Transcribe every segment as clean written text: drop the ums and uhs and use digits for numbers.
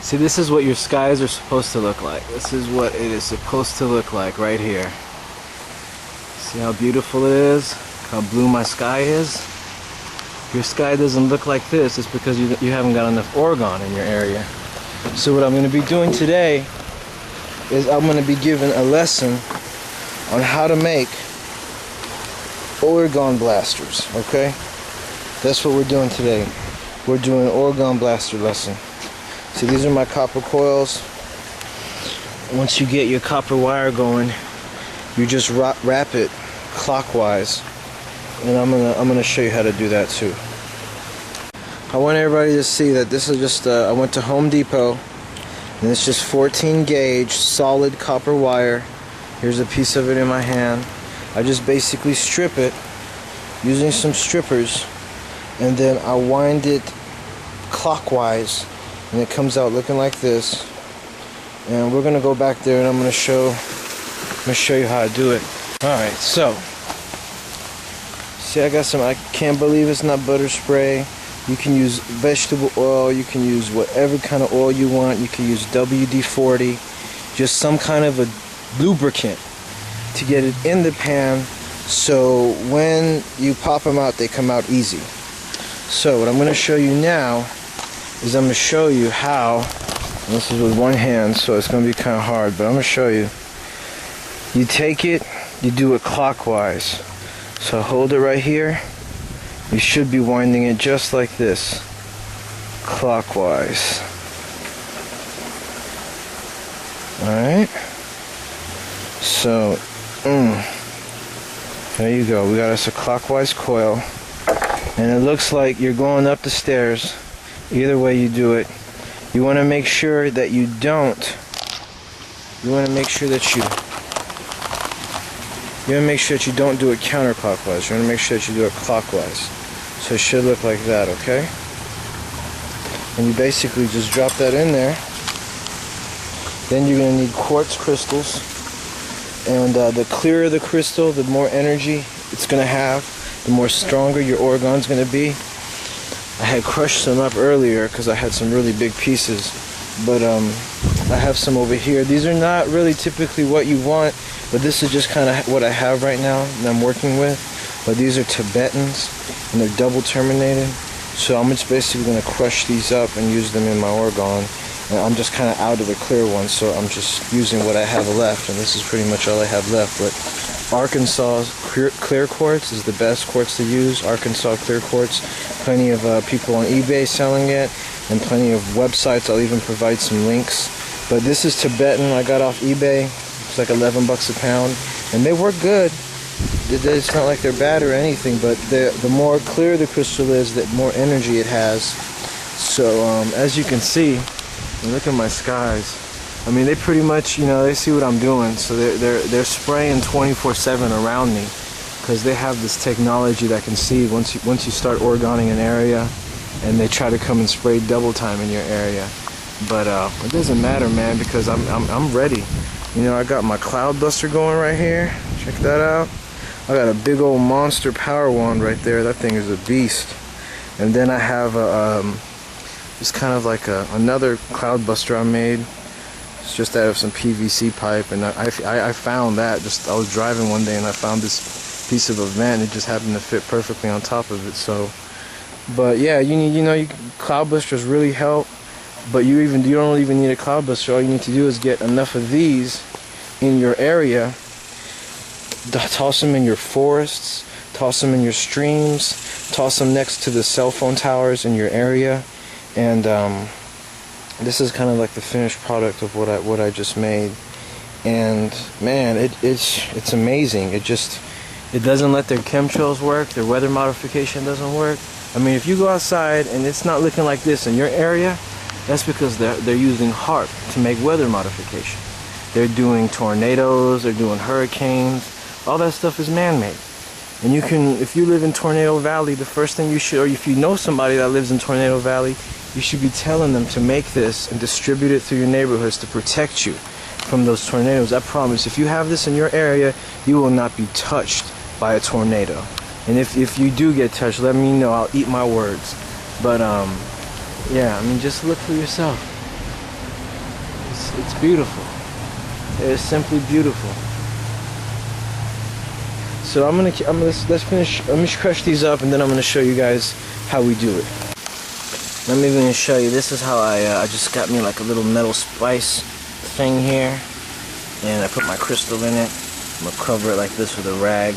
See, this is what your skies are supposed to look like. This is what it is supposed to look like right here. See how beautiful it is? How blue my sky is? If your sky doesn't look like this, it's because you haven't got enough Orgon in your area. So what I'm going to be doing today is I'm going to be giving a lesson on how to make Orgon blasters, okay? That's what we're doing today. We're doing an Orgon blaster lesson. See, these are my copper coils. Once you get your copper wire going, you just wrap it clockwise, and I'm gonna show you how to do that too. I want everybody to see that this is just I went to Home Depot, and it's just 14 gauge solid copper wire. Here's a piece of it in my hand. I just basically strip it using some strippers, and then I wind it clockwise, and it comes out looking like this. And we're gonna go back there, and I'm gonna show you how to do it. Alright, so see, I got some, I can't believe it's not butter spray. You can use vegetable oil, you can use whatever kind of oil you want. You can use WD-40, just some kind of a lubricant to get it in the pan, so when you pop them out, they come out easy. So what I'm going to show you now is I'm going to show you how, and this is with one hand, so it's going to be kind of hard, but I'm going to show you. You take it, you do it clockwise. So hold it right here. You should be winding it just like this, clockwise. Alright? So, there you go. We got us a clockwise coil. And it looks like you're going up the stairs. Either way you do it. You want to make sure that you don't. You want to make sure that you don't do it counterclockwise. You want to make sure that you do it clockwise. So it should look like that, okay? And you basically just drop that in there. Then you're going to need quartz crystals. And the clearer the crystal, the more energy it's going to have, the more stronger your Orgon's going to be. I had crushed some up earlier because I had some really big pieces. But I have some over here. These are not really typically what you want, but this is just kind of what I have right now and I'm working with. But these are Tibetans, and they're double terminated. So I'm just basically going to crush these up and use them in my Orgon. And I'm just kind of out of the clear one, so I'm just using what I have left, and this is pretty much all I have left. But Arkansas clear quartz is the best quartz to use. Arkansas clear quartz. Plenty of people on eBay selling it, and plenty of websites. I'll even provide some links. But this is Tibetan. I got off eBay. It's like 11 bucks a pound, and they work good. It's not like they're bad or anything, but the more clear the crystal is, the more energy it has. So as you can see, look at my skies. I mean, they pretty much, you know, they see what I'm doing, so they're spraying 24/7 around me, because they have this technology that can see once you start Orgoning an area, and they try to come and spray double time in your area. But it doesn't matter, man, because I'm ready. You know, I got my cloud buster going right here. Check that out. I got a big old monster power wand right there. That thing is a beast. And then I have it's kind of like another cloud buster I made. It's just out of some PVC pipe, and I found that. I was driving one day and I found this piece of a vent. It just happened to fit perfectly on top of it. So, but yeah, cloud busters really help. But you don't even need a cloud buster. All you need to do is get enough of these in your area. Toss them in your forests. Toss them in your streams. Toss them next to the cell phone towers in your area. And this is kind of like the finished product of what I just made. And man, it's amazing. It doesn't let their chemtrails work. Their weather modification doesn't work. I mean, if you go outside and it's not looking like this in your area, that's because they're using HAARP to make weather modification. They're doing tornadoes. They're doing hurricanes. All that stuff is man-made. And if you live in Tornado Valley, the first thing you should, or if you know somebody that lives in Tornado Valley, you should be telling them to make this and distribute it through your neighborhoods to protect you from those tornadoes. I promise, if you have this in your area, you will not be touched by a tornado. And if you do get touched, let me know. I'll eat my words. But yeah, I mean, just look for yourself. it's beautiful. It is simply beautiful. So let me crush these up, and then I'm gonna show you guys how we do it. Let me even show you. This is how I just got me like a little metal spice thing here, and I put my crystal in it. I'm gonna cover it like this with a rag,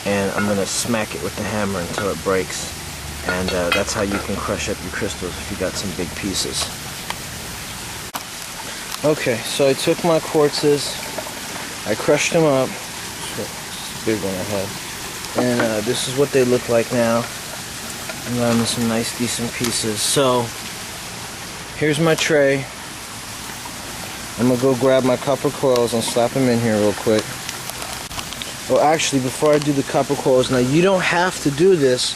and I'm gonna smack it with the hammer until it breaks. And that's how you can crush up your crystals if you got some big pieces. Okay, so I took my quartzes, I crushed them up. Big one I had, and this is what they look like now. I'm having some nice decent pieces. So here's my tray. I'm gonna go grab my copper coils and slap them in here real quick. Oh, actually, before I do the copper coils, now you don't have to do this.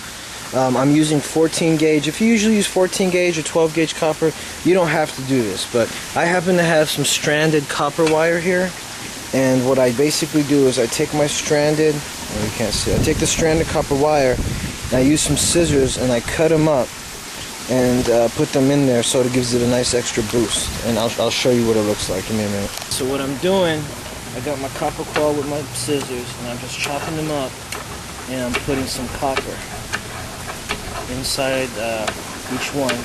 I'm using 14 gauge. If you usually use 14 gauge or 12 gauge copper, you don't have to do this, but I happen to have some stranded copper wire here. And what I basically do is I take my stranded, well, you can't see, I take the stranded copper wire, and I use some scissors and I cut them up and put them in there so it gives it a nice extra boost. And I'll show you what it looks like. Give me a minute. So what I'm doing, I got my copper coil with my scissors, and I'm just chopping them up, and I'm putting some copper inside each one.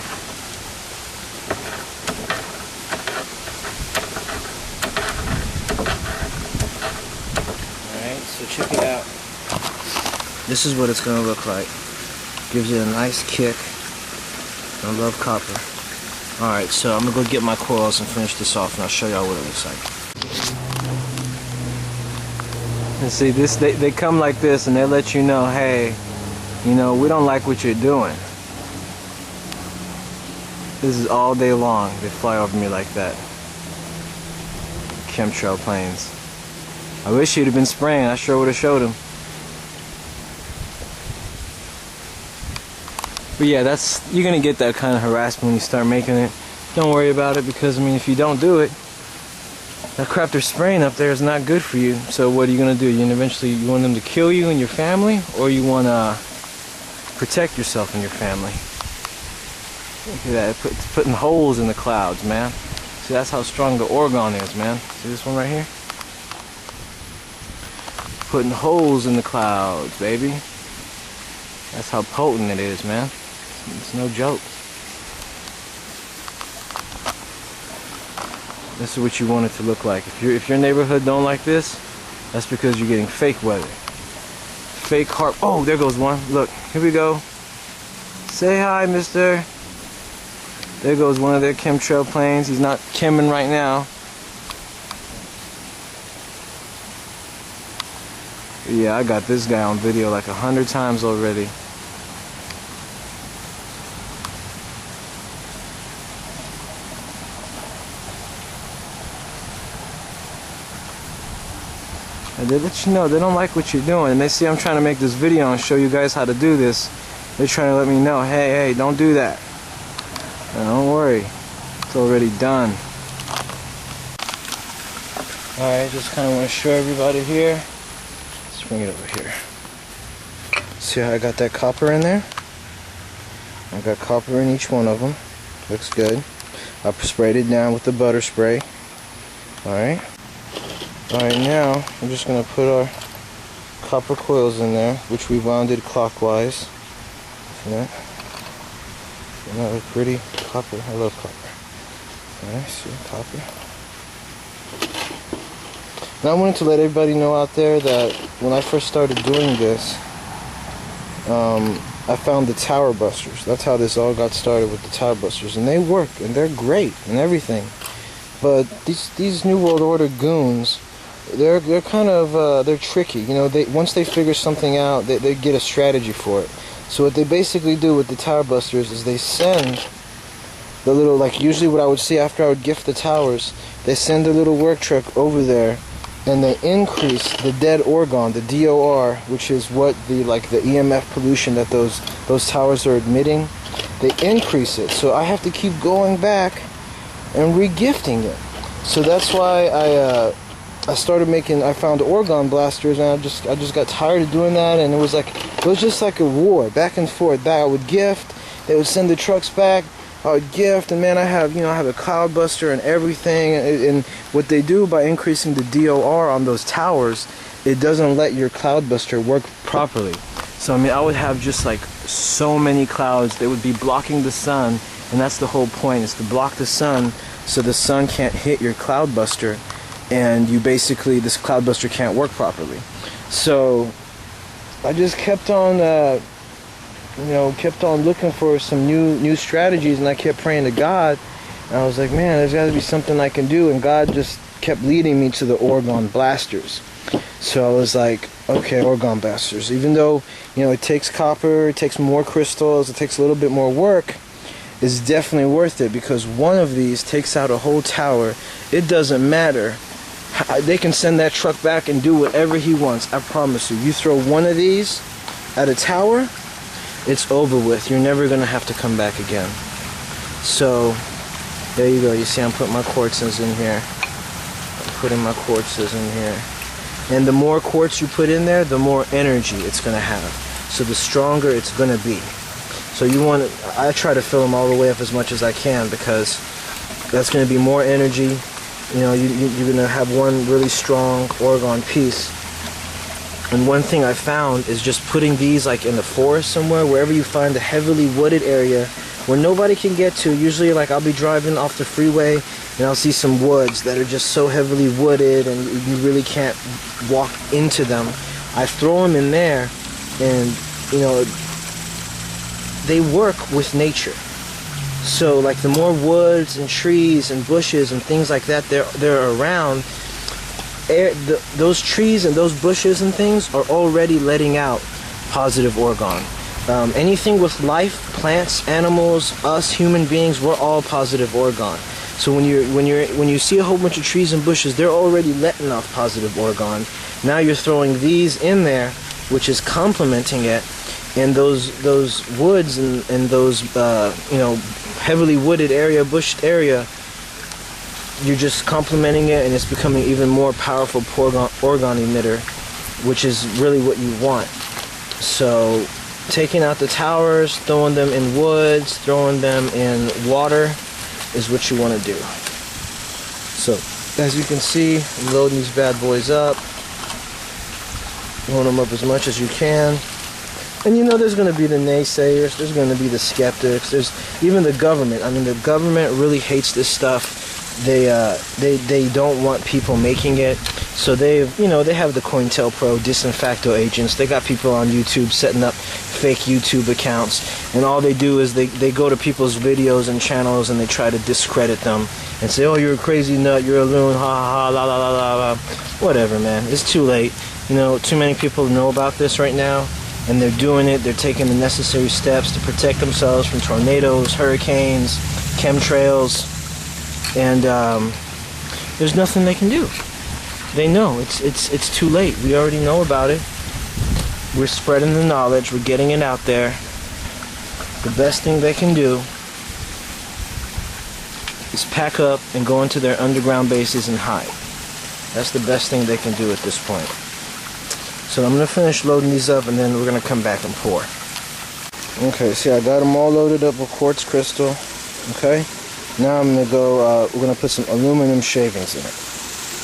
So check it out. This is what it's going to look like. Gives it a nice kick. I love copper. Alright, so I'm going to go get my coils and finish this off, and I'll show y'all what it looks like. And see, they come like this, and they let you know, hey, you know, we don't like what you're doing. This is all day long. They fly over me like that. Chemtrail planes. I wish he'd have been spraying. I sure would have showed him. But yeah, you're gonna get that kind of harassment when you start making it. Don't worry about it, because I mean, if you don't do it, that crap they're spraying up there is not good for you. So what are you gonna do? You want them to kill you and your family, or you wanna protect yourself and your family? Look at that, it's putting holes in the clouds, man. See, that's how strong the Orgon is, man. See this one right here? Putting holes in the clouds, baby. That's how potent it is, man. It's no joke. This is what you want it to look like. If your neighborhood don't like this, that's because you're getting fake weather. Fake HAARP. Oh, there goes one. Look, here we go. Say hi, mister. There goes one of their chemtrail planes. He's not chemming right now. Yeah, I got this guy on video like 100 times already. And they let you know they don't like what you're doing, and they see I'm trying to make this video and show you guys how to do this. They're trying to let me know, hey, don't do that. And don't worry, it's already done. Alright, just kind of want to show everybody here. Let's bring it over here. See how I got that copper in there? I got copper in each one of them. Looks good. I sprayed it down with the butter spray. Alright. Alright, now I'm just going to put our copper coils in there, which we wounded clockwise. See that? Doesn't that look pretty? Copper. I love copper. Alright, see copper. Now I wanted to let everybody know out there that when I first started doing this, I found the tower busters. That's how this all got started, with the tower busters, and they work and they're great and everything. But these New World Order goons, they're kind of they're tricky. You know, once they figure something out, they get a strategy for it. So what they basically do with the tower busters is they send the little, like usually what I would see after I would gift the towers, they send a little work truck over there, and they increase the dead Orgon, the DOR, which is what the EMF pollution that those towers are emitting. They increase it, so I have to keep going back and re-gifting it. So that's why I started making. I found Orgon blasters, and I just got tired of doing that, and it was just like a war, back and forth. I would gift, they would send the trucks back, gift, and man, I have a cloud buster and everything, and what they do by increasing the DOR on those towers, it doesn't let your cloud buster work properly. So I mean, I would have just like so many clouds, they would be blocking the sun, and that's the whole point, is to block the sun so the sun can't hit your cloud buster, and you basically, this cloud buster can't work properly. So I just kept on kept on looking for some new strategies, and I kept praying to God, and I was like, man, there's got to be something I can do, and God just kept leading me to the Orgon blasters. So I was like, okay, Orgon blasters, even though it takes copper, it takes more crystals, it takes a little bit more work, it's definitely worth it, because one of these takes out a whole tower. It doesn't matter, they can send that truck back and do whatever he wants. I promise you, you throw one of these at a tower, it's over with. You're never going to have to come back again. So, there you go. You see I'm putting my quartzes in here. I'm putting my quartzes in here. And the more quartz you put in there, the more energy it's going to have. So the stronger it's going to be. So I try to fill them all the way up as much as I can, because that's going to be more energy. You're going to have one really strong Orgon piece. And one thing I found is just putting these like in the forest somewhere, wherever you find a heavily wooded area where nobody can get to. Usually, like, I'll be driving off the freeway and I'll see some woods that are just so heavily wooded and you really can't walk into them. I throw them in there, and they work with nature. So like the more woods and trees and bushes and things like that they're around, those trees and those bushes and things are already letting out positive Orgon. Anything with life, plants, animals, us human beings, we're all positive Orgon. So when you see a whole bunch of trees and bushes, they're already letting off positive Orgon. Now you're throwing these in there, which is complementing it, and those woods and those heavily wooded area, bushed area, you're just complementing it, and it's becoming even more powerful Orgon emitter, which is really what you want. So taking out the towers, throwing them in woods, throwing them in water is what you want to do. So as you can see, I'm loading these bad boys up, load them up as much as you can. And there's going to be the naysayers, there's going to be the skeptics, there's even the government. I mean, the government really hates this stuff. They don't want people making it, so they have the COINTELPRO disinfecto agents. They got people on YouTube setting up fake YouTube accounts, and all they do is they go to people's videos and channels and they try to discredit them and say, oh, you're a crazy nut, you're a loon, ha ha ha, la la la la la. Whatever, man, it's too late. Too many people know about this right now, and they're doing it. They're taking the necessary steps to protect themselves from tornadoes, hurricanes, chemtrails. And there's nothing they can do. They know it's too late. We already know about it. We're spreading the knowledge. We're getting it out there. The best thing they can do is pack up and go into their underground bases and hide. That's the best thing they can do at this point. So I'm going to finish loading these up, and then we're going to come back and pour. Okay, see, I got them all loaded up with quartz crystal. Okay. Now I'm going to go, we're going to put some aluminum shavings in it.